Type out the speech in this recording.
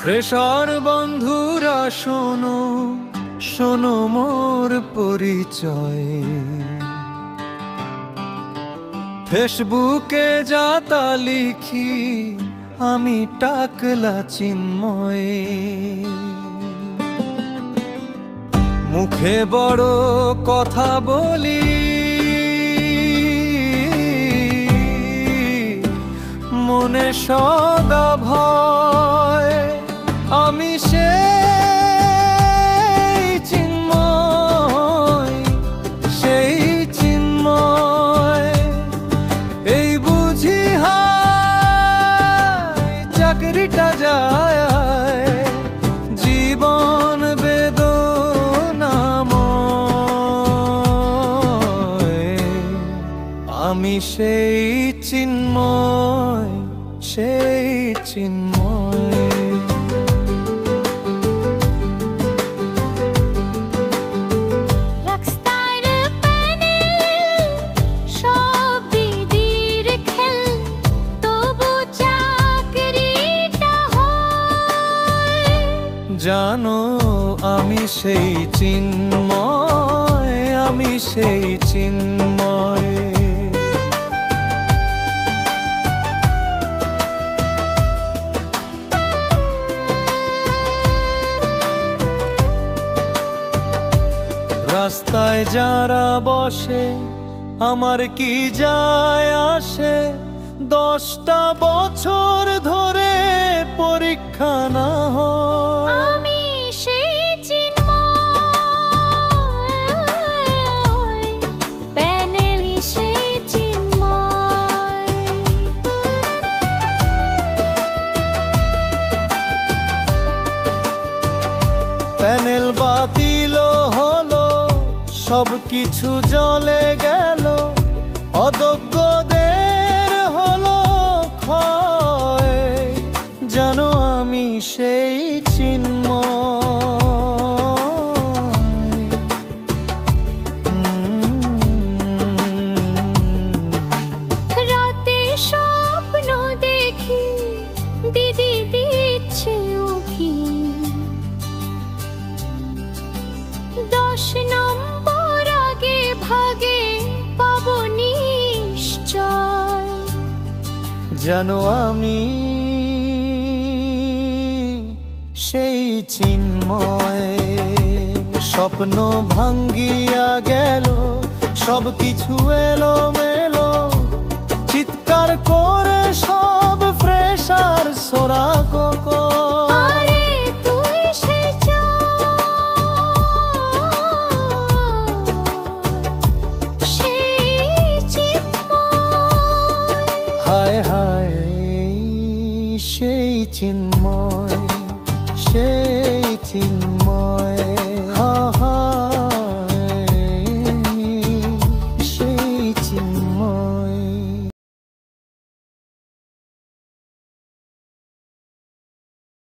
Fresher বন্ধুরা শোনো শোনো মোর পরিচয়। ফেসবুকে যাতা লিখি আমি টাকলা চিন্ময়। মুখে বড় কথা বলি, মনে সদা ভয়। আমি সেই চিন্ময়, সেই চিন্ময়। এই বুঝি হায় চাকরিটা যায়, জীবন বেদনাময়। আমি সেই চিন্ময়, সেই চিন্ময়। জানো আমি সেই চিন্ময়, আমি সেই চিন্ময়। রাস্তায় যারা বসে আমার কি যায় আসে, 10টা বছর ধরে পরীক্ষা না হয়। আমি সেই চিন্ময়, প্যানেলই সেই চিন্ময়। প্যানেল বাতিল হলো, সব কিছু জ্বলে গেল, অযোগ্যদের হলো ক্ষয়। জানো আমি সেই চিন্ময়। রাতে স্বপ্ন দেখি দিদি দিচ্ছে উকি, 10 নম্বর আগে ভাগে পাবো নিশ্চয়। জানো আমি সেই চিন্ময়। স্বপ্ন ভাঙ্গিয়া গেল, সব কিছু এলো মেলো, চিৎকার করে সব ফ্রেশার সোরা কোকো। আরে তুই সেই সেই চিন্ময়। হায় হায় সেই চিন্ময়, সেই চিন্ময়। হা হা।